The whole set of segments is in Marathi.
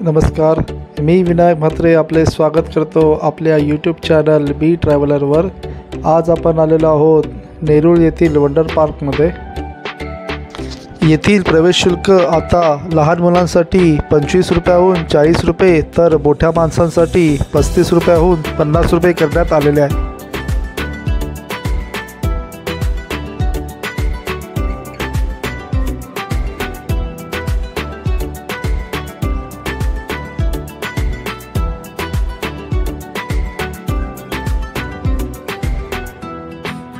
नमस्कार, मी विनायक म्हात्रे आपले स्वागत करतो आपल्या यूट्यूब चॅनल बी ट्रॅव्हलरवर। आज आपण आलेलो आहोत नेरूळ येथील वंडर पार्कमध्ये। येथील प्रवेश शुल्क आता लहान मुलांसाठी 25 रुपयाहून 40 रुपये तर मोठ्या माणसांसाठी 35 रुपयाहून 50 रुपये करण्यात आलेले आहे।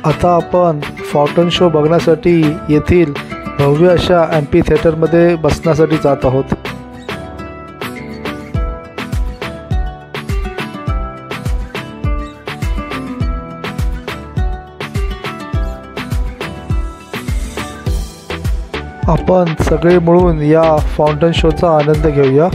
आता आपण फाउंटन शो बघण्यासाठी येथील भव्य अशा एम्पी थिएटरमध्ये बसण्यासाठी जात आहोत। आपण सगळे मिळून या फाउंटन शोचा आनंद घेऊया।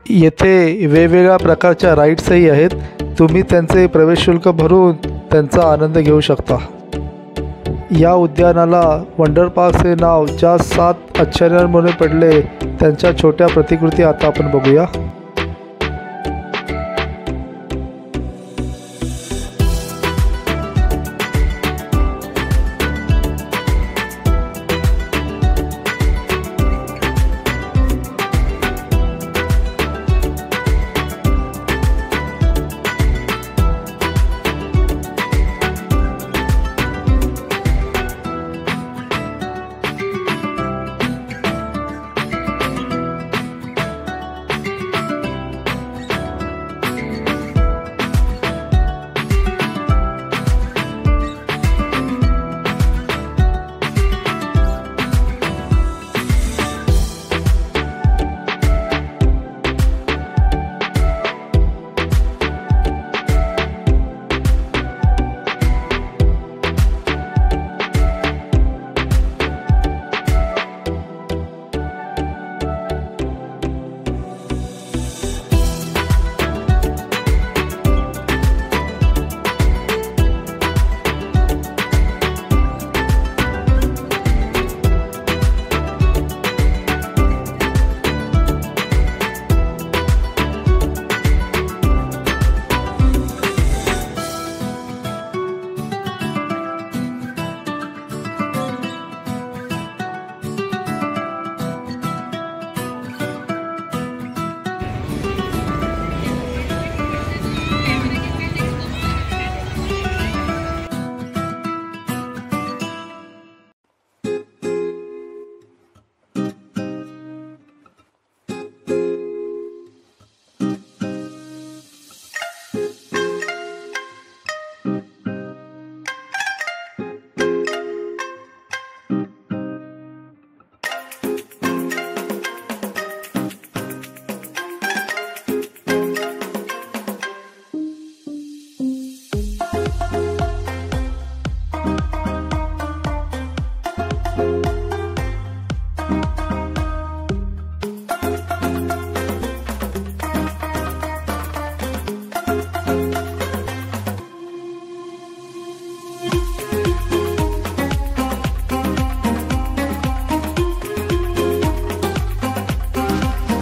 येथे वेगवेगळ्या प्रकारच्या राईड्सही आहेत। तुम्ही त्यांचे प्रवेश शुल्क भरून त्यांचा आनंद घेऊ शकता। या उद्यानाला वंडर पार्कचे नाव ज्या 7 आश्चर्यांमुळे पडले त्यांच्या छोट्या प्रतिकृती आता आपण बघूया।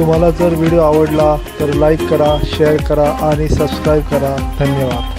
तुम्हाला जर व्हिडिओ आवडला तर लाईक करा, शेअर करा आणि सबस्क्राईब करा. धन्यवाद.